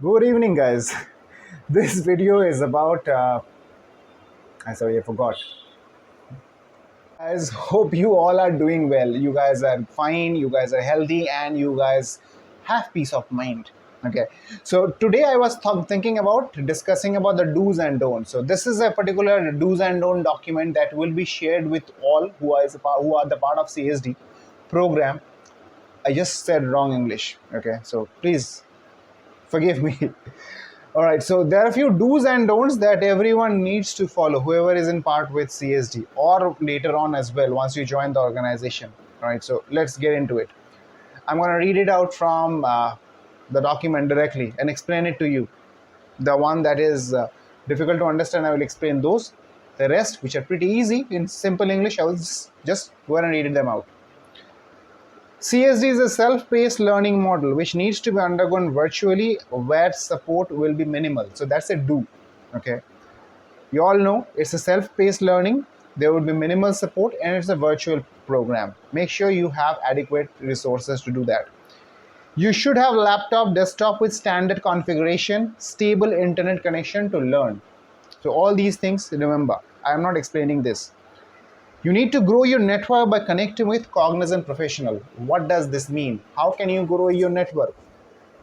Good evening, guys. This video is about. Sorry, I forgot. Guys, hope you all are doing well. You guys are fine. You guys are healthy, and you guys have peace of mind. Okay. So today I was thinking about discussing about the do's and don'ts. So this is a particular do's and don't document that will be shared with all who are the part of CSD program. I just said wrong English. Okay. So please forgive me. All right, so there are a few do's and don'ts that everyone needs to follow, whoever is in part with CSD or later on as well, once you join the organization. All right, so let's get into it. I'm going to read it out from the document directly and explain it to you. The one that is difficult to understand, I will explain those. The rest, which are pretty easy in simple English, I will just go ahead and read them out. CSD is a self-paced learning model which needs to be undergone virtually where support will be minimal. So that's a do. Okay. You all know it's a self-paced learning. There would be minimal support and it's a virtual program. Make sure you have adequate resources to do that. You should have laptop, desktop with standard configuration, stable internet connection to learn. So all these things, remember, I am not explaining this. You need to grow your network by connecting with Cognizant professional. What does this mean? How can you grow your network?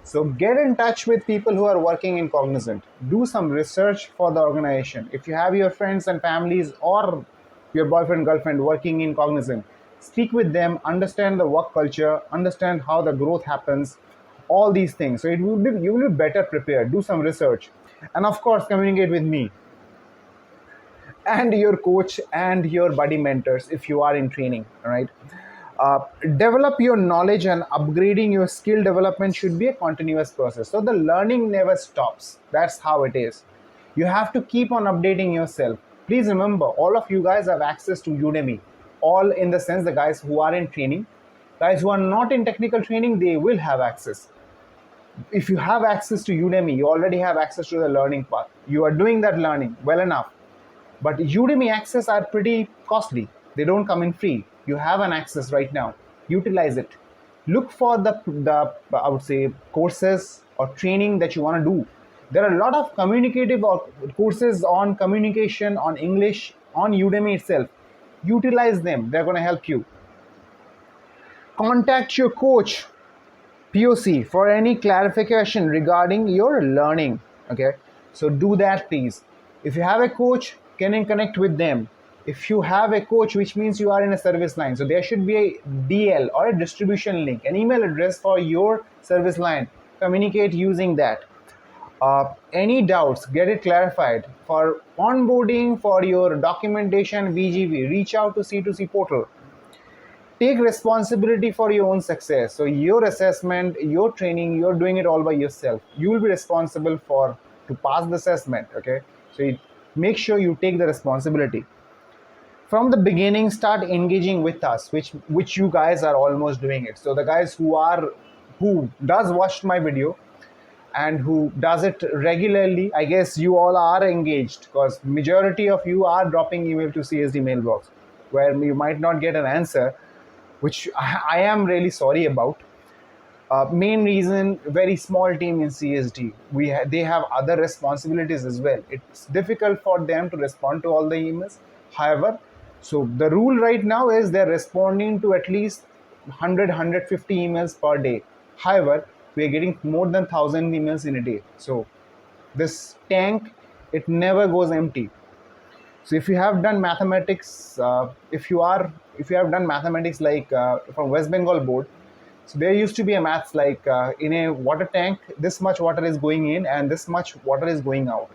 So get in touch with people who are working in Cognizant. Do some research for the organization. If you have your friends and families or your boyfriend, girlfriend working in Cognizant, speak with them, understand the work culture, understand how the growth happens, all these things. So you will be better prepared. Do some research. And of course, communicate with me and your coach and your buddy mentors if you are in training. All right. uh, Develop your knowledge, and upgrading your skill development should be a continuous process, so the learning never stops. That's how it is. You have to keep on updating yourself. Please remember, all of you guys have access to Udemy. All in the sense, the guys who are in training, guys who are not in technical training, they will have access. If you have access to Udemy, you already have access to the learning path. You are doing that learning well enough. But Udemy access are pretty costly. They don't come in free. You have an access right now. Utilize it. Look for the I would say courses or training that you want to do. There are a lot of communicative courses on communication, on English, on Udemy itself. Utilize them. They're going to help you. Contact your coach, POC, for any clarification regarding your learning. Okay, so do that, please. If you have a coach, can you connect with them? If you have a coach, which means you are in a service line, so there should be a DL or a distribution link, an email address for your service line. Communicate using that. Any doubts, get it clarified. For onboarding, for your documentation, VGV, reach out to C2C portal. Take responsibility for your own success. So your assessment, your training, you're doing it all by yourself. You will be responsible for to pass the assessment. Okay, so make sure you take the responsibility from the beginning. Start engaging with us, which you guys are almost doing it. So the guys who does watch my video and who does it regularly, I guess you all are engaged, because majority of you are dropping email to CSD mailbox where you might not get an answer, which I am really sorry about. Main reason, very small team in CSD. They have other responsibilities as well. It's difficult for them to respond to all the emails. However, so the rule right now is they're responding to at least 100, 150 emails per day. However, we are getting more than 1,000 emails in a day. So this tank, it never goes empty. So if you have done mathematics, if you have done mathematics like from West Bengal board, so there used to be a maths like in a water tank, this much water is going in and this much water is going out,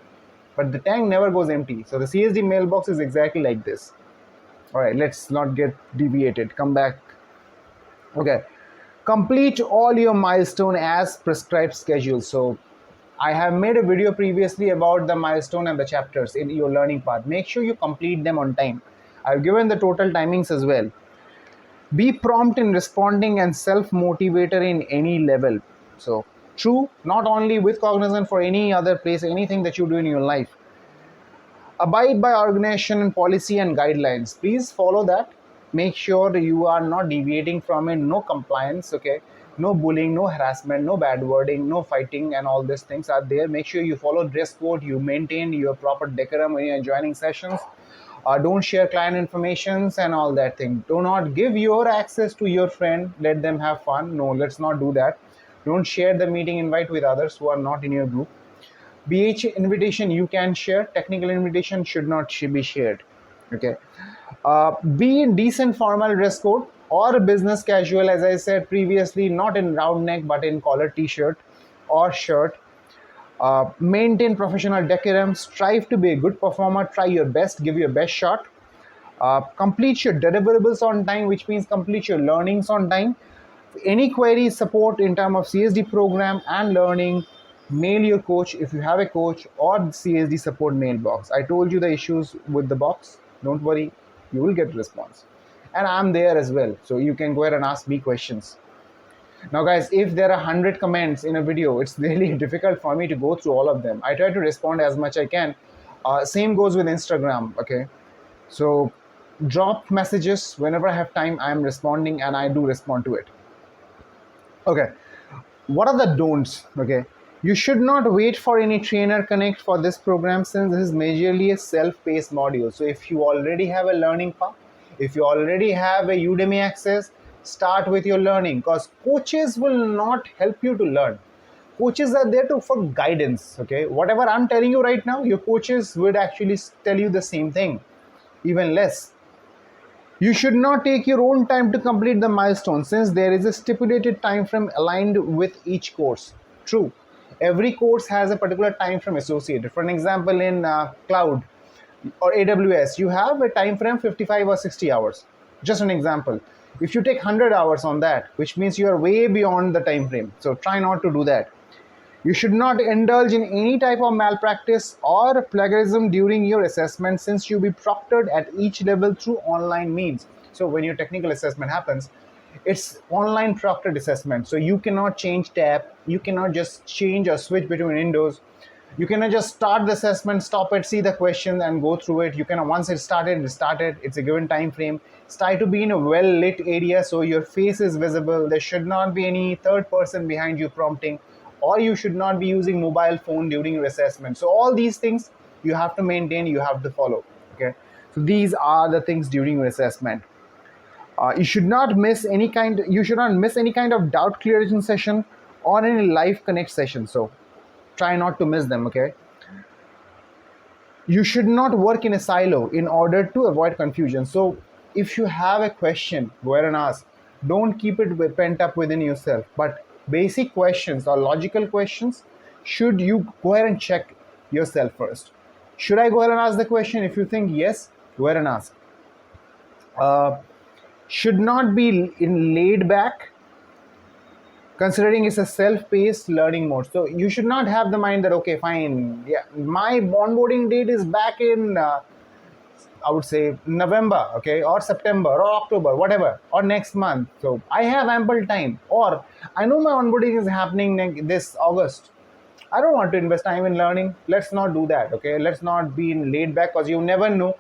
but the tank never goes empty. So the CSD mailbox is exactly like this. All right, let's not get deviated. Come back. Okay, complete all your milestone as prescribed schedule. So I have made a video previously about the milestone and the chapters in your learning path. Make sure you complete them on time. I've given the total timings as well. Be prompt in responding and self-motivator in any level. So true, not only with Cognizant, for any other place, anything that you do in your life. Abide by organization and policy and guidelines. Please follow that. Make sure you are not deviating from it. No compliance. Okay. No bullying, no harassment, no bad wording, no fighting, and all these things are there. Make sure you follow dress code, you maintain your proper decorum when you're joining sessions. Don't share client informations and all that thing. Do not give your access to your friend. Let them have fun. No, let's not do that. Don't share the meeting invite with others who are not in your group. BH invitation you can share. Technical invitation should not be shared. Okay. Be in decent formal dress code or business casual, as I said previously, not in round neck but in collar t-shirt or shirt. Maintain professional decorum. Strive to be a good performer. Try your best. Give your best shot. Complete your deliverables on time, which means complete your learnings on time. Any queries, support in terms of CSD program and learning, mail your coach if you have a coach, or the CSD support mailbox. I told you the issues with the box. Don't worry, you will get response. And I'm there as well, so you can go ahead and ask me questions. Now guys, if there are 100 comments in a video, it's really difficult for me to go through all of them. I try to respond as much I can. Same goes with Instagram, okay? So drop messages whenever I have time. I am responding and I do respond to it. Okay, what are the don'ts? Okay, you should not wait for any trainer connect for this program, since this is majorly a self-paced module. So if you already have a learning path, if you already have a Udemy access, start with your learning, because coaches will not help you to learn. Coaches are there for guidance. Okay, whatever I'm telling you right now, your coaches would actually tell you the same thing, even less. You should not take your own time to complete the milestone, since there is a stipulated time frame aligned with each course. True. Every course has a particular time frame associated. For an example, in cloud or AWS, you have a time frame 55 or 60 hours. Just an example. If you take 100 hours on that, which means you are way beyond the time frame. So try not to do that. You should not indulge in any type of malpractice or plagiarism during your assessment, since you'll be proctored at each level through online means. So when your technical assessment happens, it's online proctored assessment. So you cannot change tab, you cannot just change or switch between windows. You cannot just start the assessment, stop it, see the question and go through it. You cannot, once it's started, it's a given time frame. Try to be in a well lit area so your face is visible. There should not be any third person behind you prompting, or you should not be using mobile phone during your assessment. So all these things you have to maintain, you have to follow. Okay, so these are the things during your assessment. You should not miss any kind of doubt clearation session or any live connect session. So try not to miss them. Okay, you should not work in a silo in order to avoid confusion. So if you have a question, go ahead and ask. Don't keep it pent up within yourself, but basic questions or logical questions, should you go ahead and check yourself first. Should I go ahead and ask the question? If you think yes, go ahead and ask. Should not be in laid back, considering it's a self-paced learning mode. So you should not have the mind that, okay, fine, yeah, my onboarding date is back in I would say November, okay, or September or October, whatever, or next month. So I have ample time, or I know my onboarding is happening this August. I don't want to invest time in learning. Let's not do that, okay? Let's not be in laid back, because you never know.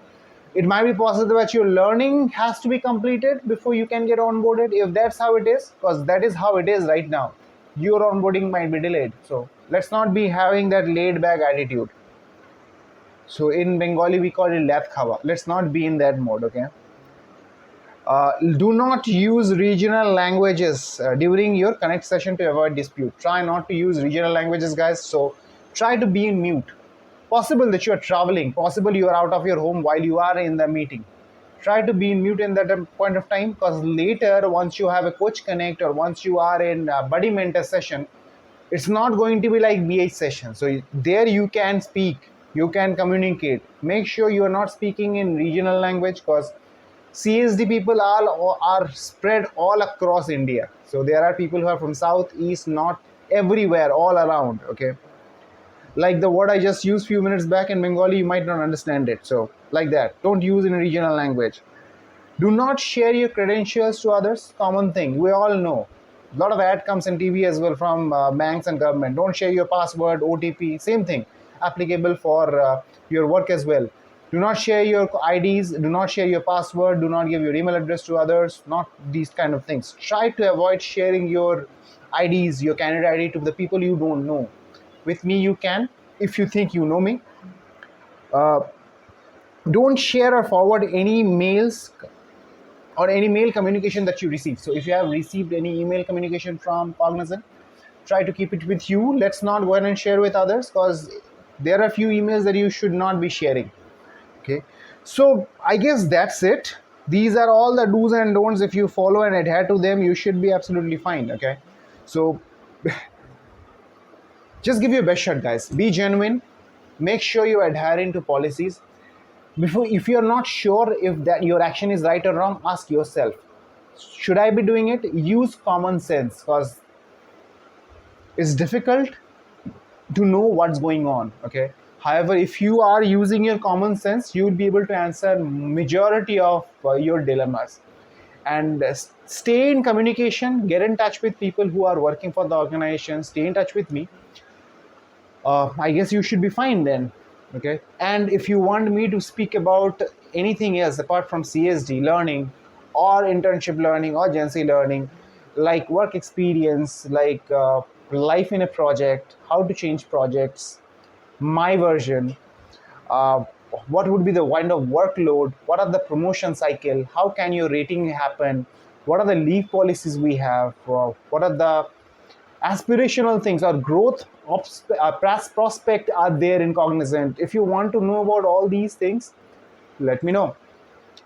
It might be possible that your learning has to be completed before you can get onboarded, if that's how it is, because that is how it is right now. Your onboarding might be delayed. So let's not be having that laid back attitude. So in Bengali, we call it lat khawa. Let's not be in that mode, okay? Do not use regional languages during your connect session to avoid dispute. Try not to use regional languages, guys. So try to be in mute. Possible that you are traveling, possible you are out of your home while you are in the meeting. Try to be in mute in that point of time, because later, once you have a coach connect or once you are in a buddy mentor session, it's not going to be like BH session. So there you can speak, you can communicate. Make sure you are not speaking in regional language, because CSD people are spread all across India. So there are people who are from south, east, north, everywhere, all around, okay? Like the word I just used few minutes back in Bengali, you might not understand it. So like that, don't use in a regional language. Do not share your credentials to others. Common thing, we all know. A lot of ad comes in TV as well from banks and government. Don't share your password, OTP, same thing, applicable for your work as well. Do not share your IDs, do not share your password, do not give your email address to others, not these kind of things. Try to avoid sharing your IDs, your candidate ID to the people you don't know. With me, you can, if you think you know me. Uh, don't share or forward any mails or any mail communication that you receive. So if you have received any email communication from Cognizant, try to keep it with you. Let's not go ahead and share with others, because there are a few emails that you should not be sharing. Okay, so I guess that's it. These are all the do's and don'ts. If you follow and adhere to them, you should be absolutely fine. Okay, so just give your best shot, guys. Be genuine. Make sure you're adhering to policies. Before, if you're not sure if that your action is right or wrong, ask yourself, should I be doing it? Use common sense, because it's difficult to know what's going on. Okay, however, if you are using your common sense, you will be able to answer majority of your dilemmas. And stay in communication, get in touch with people who are working for the organization, stay in touch with me. I guess you should be fine then. Okay, and if you want me to speak about anything else apart from CSD learning or internship learning or agency learning, like work experience, like life in a project, how to change projects, my version, uh, what would be the kind of workload, what are the promotion cycle, how can your rating happen, what are the leave policies we have, what are the aspirational things or growth prospect are there in Cognizant. If you want to know about all these things, let me know.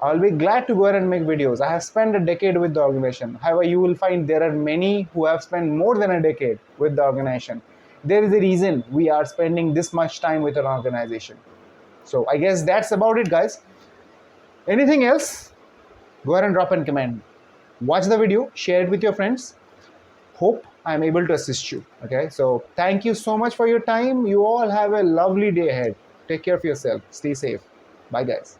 I'll be glad to go ahead and make videos. I have spent a decade with the organization. However, you will find there are many who have spent more than a decade with the organization. There is a reason we are spending this much time with an organization. So I guess that's about it, guys. Anything else? Go ahead and drop a comment. Watch the video, share it with your friends. Hope I'm able to assist you. Okay, so thank you so much for your time. You all have a lovely day ahead. Take care of yourself. Stay safe. Bye, guys.